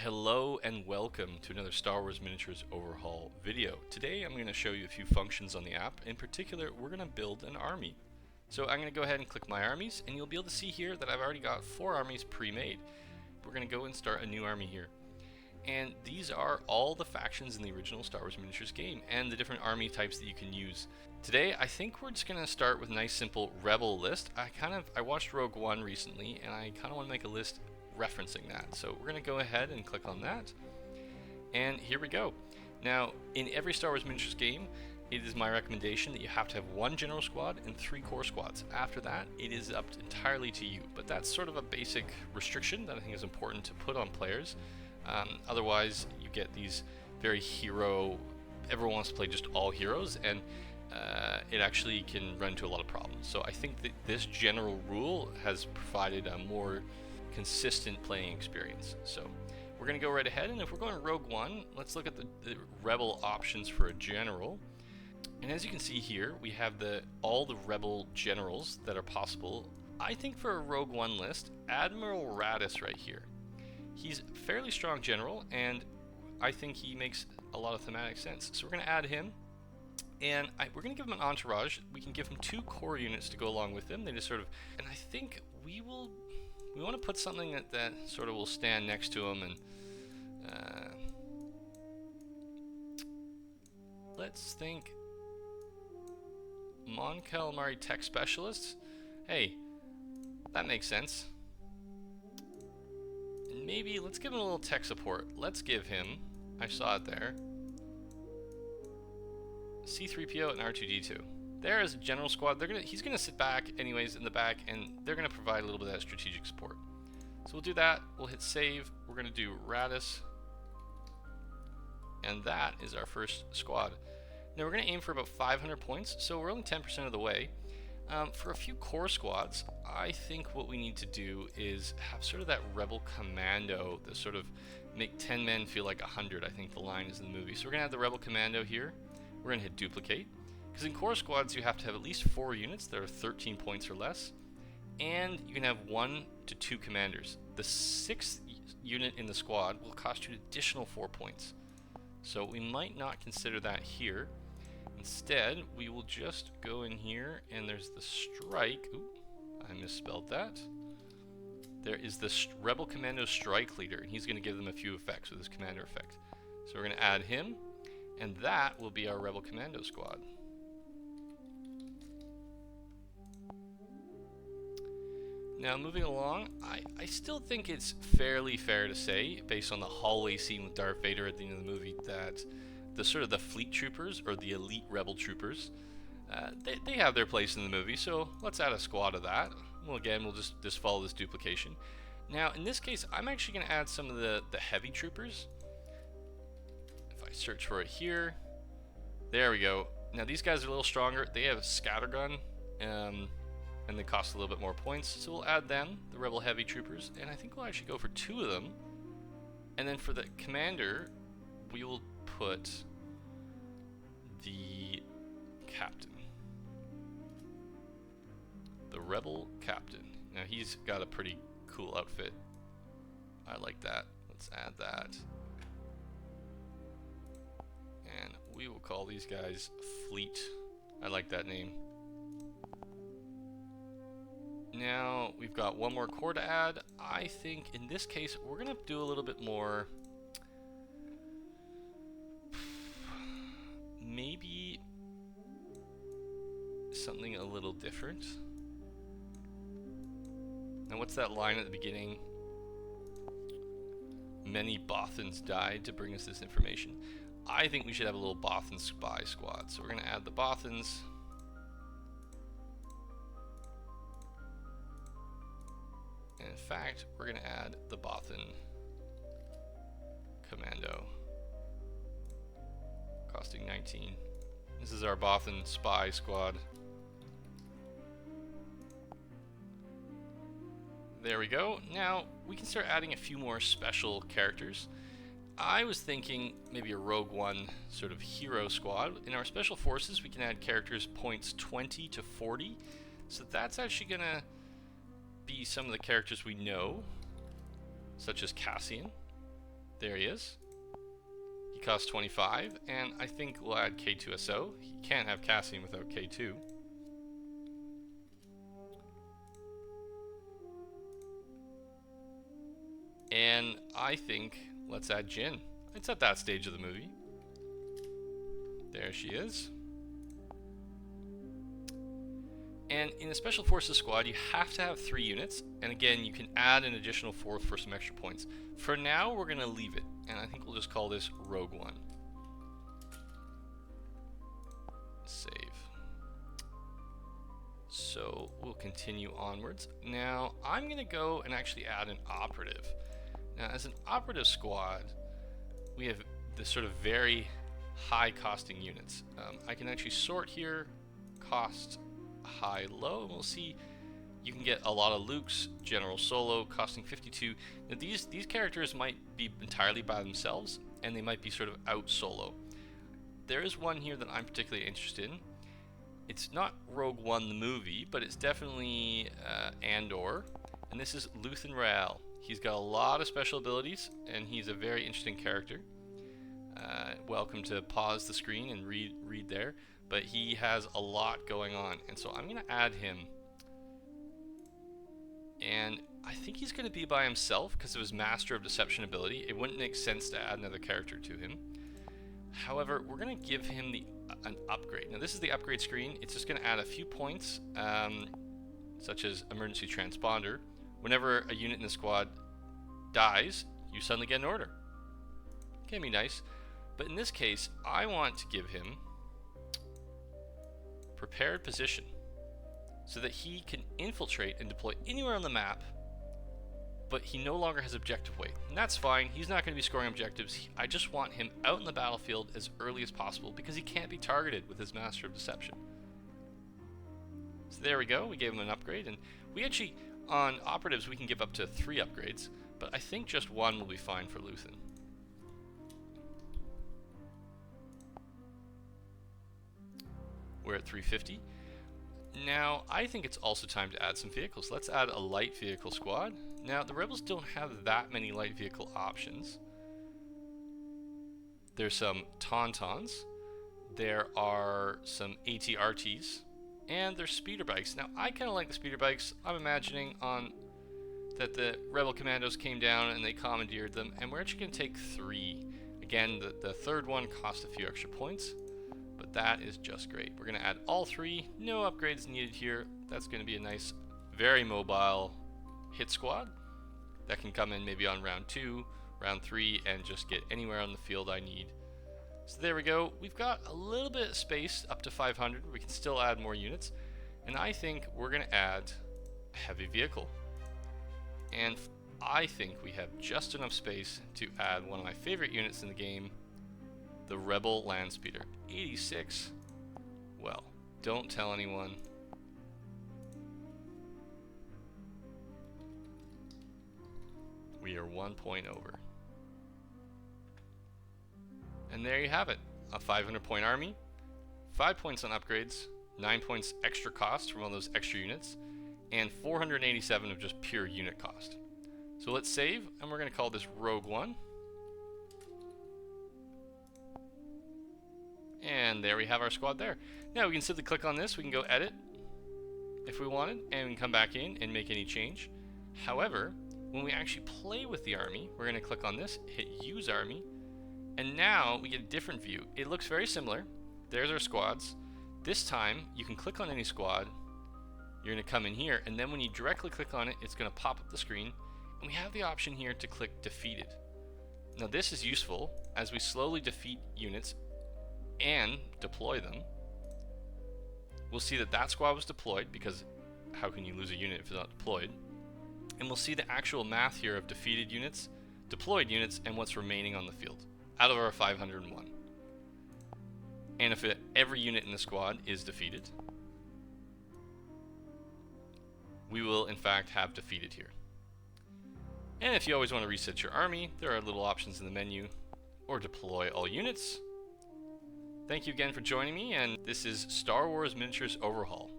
Hello and welcome to another Star Wars Miniatures Overhaul video. Today I'm going to show you a few functions on the app. In particular, we're going to build an army. So I'm going to go ahead and click my armies, and you'll be able to see here that I've already got 4 armies pre-made. We're going to go and start a new army here. And these are all the factions in the original Star Wars Miniatures game and the different army types that you can use. Today I think we're just going to start with a nice simple rebel list. I watched Rogue One recently, and I kind of want to make a list referencing that. So we're going to go ahead and click on that, and here we go. Now, in every Star Wars Miniatures game, it is my recommendation that you have to have 1 general squad and 3 core squads. After that, it is up entirely to you, but that's sort of a basic restriction that I think is important to put on players. Otherwise, you get these very everyone wants to play just all heroes, and it actually can run into a lot of problems. So I think that this general rule has provided a more consistent playing experience. So we're going to go right ahead, and if we're going Rogue One, let's look at the rebel options for a general. And as you can see here, we have all the rebel generals that are possible. I think for a Rogue One list, Admiral Raddus right here. He's a fairly strong general, and I think he makes a lot of thematic sense. So we're going to add him, and we're going to give him an entourage. We can give him 2 core units to go along with him. They just sort of, and I think we want to put something that sort of will stand next to him, and let's think Mon Calamari Tech Specialist. Hey, that makes sense. And maybe let's give him a little tech support. Let's give him, I saw it there, C-3PO and R2-D2. There is a general squad. He's gonna sit back anyways in the back, and they're gonna provide a little bit of that strategic support. So we'll do that. We'll hit save. We're gonna do Raddus, and that is our first squad. Now we're gonna aim for about 500 points, so we're only 10% of the way. For a few core squads, I think what we need to do is have sort of that rebel commando, that sort of make 10 men feel like 100. I think the line is in the movie. So we're gonna have the rebel commando here. We're gonna hit duplicate. Because in core squads, you have to have at least 4 units that are 13 points or less, and you can have 1 to 2 commanders. The 6th unit in the squad will cost you an additional 4 points. So we might not consider that here. Instead, we will just go in here, and there's the strike. Ooh, I misspelled that. There is the Rebel Commando Strike Leader, and he's going to give them a few effects with his commander effect. So we're going to add him, and that will be our Rebel Commando squad. Now, moving along, I still think it's fairly fair to say, based on the hallway scene with Darth Vader at the end of the movie, that the fleet troopers, or the elite rebel troopers, they have their place in the movie, so let's add a squad of that. Well, again, we'll just follow this duplication. Now, in this case, I'm actually going to add some of the heavy troopers. If I search for it here, there we go. Now, these guys are a little stronger. They have a scattergun, and they cost a little bit more points, so we'll add them, the rebel heavy troopers, and I think we'll actually go for 2 of them. And then for the commander, we will put the captain, the rebel captain. Now he's got a pretty cool outfit. I like that. Let's add that, and we will call these guys Fleet. I like that name. Now we've got 1 more core to add. I think in this case we're gonna do a little bit more, maybe something a little different. Now what's that line at the beginning? Many Bothans died to bring us this information. I think we should have a little Bothan spy squad. So we're gonna add the Bothans. And in fact, we're going to add the Bothan Commando, costing 19. This is our Bothan Spy Squad. There we go. Now, we can start adding a few more special characters. I was thinking maybe a Rogue One sort of hero squad. In our special forces, we can add characters points 20 to 40. So that's actually going to be some of the characters we know, such as Cassian. There he is. He costs 25, and I think we'll add K2SO. He can't have Cassian without K2. And I think let's add Jin. It's at that stage of the movie. There she is. And in a Special Forces squad, you have to have 3 units. And again, you can add an additional 4th for some extra points. For now, we're going to leave it. And I think we'll just call this Rogue One. Save. So we'll continue onwards. Now, I'm going to go and actually add an operative. Now, as an operative squad, we have this sort of very high costing units. I can actually sort here, cost high, low, and we'll see you can get a lot of Luke's, General Solo, costing 52. Now these characters might be entirely by themselves, and they might be sort of out solo. There is one here that I'm particularly interested in. It's not Rogue One the movie, but it's definitely Andor, and this is Luthan Rael. He's got a lot of special abilities, and he's a very interesting character. Welcome to pause the screen and read there, but he has a lot going on, and so I'm going to add him. And I think he's going to be by himself because of his Master of Deception ability. It wouldn't make sense to add another character to him. However, we're going to give him an upgrade. Now this is the upgrade screen. It's just going to add a few points, such as emergency transponder. Whenever a unit in the squad dies, you suddenly get an order. Can be nice. But in this case, I want to give him prepared position, so that he can infiltrate and deploy anywhere on the map, but he no longer has objective weight. And that's fine, he's not going to be scoring objectives. I just want him out in the battlefield as early as possible because he can't be targeted with his Master of Deception. So there we go, we gave him an upgrade, and we actually, on operatives, we can give up to 3 upgrades, but I think just 1 will be fine for Luthen. We're at 350. Now, I think it's also time to add some vehicles. Let's add a light vehicle squad. Now, the Rebels don't have that many light vehicle options. There's some Tauntauns, there are some AT-RTs, and there's speeder bikes. Now, I kind of like the speeder bikes. I'm imagining that the Rebel Commandos came down and they commandeered them, and we're actually going to take 3. Again, the third one costs a few extra points. But that is just great. We're going to add all 3. No upgrades needed here. That's going to be a nice, very mobile hit squad that can come in maybe on round 2, round 3, and just get anywhere on the field I need. So there we go. We've got a little bit of space up to 500. We can still add more units. And I think we're going to add a heavy vehicle. And I think we have just enough space to add one of my favorite units in the game, the Rebel Landspeeder. 86. Well, don't tell anyone. We are 1 point over. And there you have it. A 500-point army, 5 points on upgrades, 9 points extra cost from all those extra units, and 487 of just pure unit cost. So let's save, and we're going to call this Rogue One. And there we have our squad there. Now we can simply click on this, we can go edit if we wanted, and we can come back in and make any change. However, when we actually play with the army, we're going to click on this, hit use army, and now we get a different view. It looks very similar. There's our squads. This time you can click on any squad, you're going to come in here, and then when you directly click on it, it's going to pop up the screen, and we have the option here to click defeated. Now this is useful as we slowly defeat units and deploy them. We'll see that squad was deployed, because how can you lose a unit if it's not deployed? And we'll see the actual math here of defeated units, deployed units, and what's remaining on the field out of our 501. And if every unit in the squad is defeated, we will in fact have defeated here. And if you always want to reset your army, there are little options in the menu, or deploy all units. Thank you again for joining me, and this is Star Wars Miniatures Overhaul.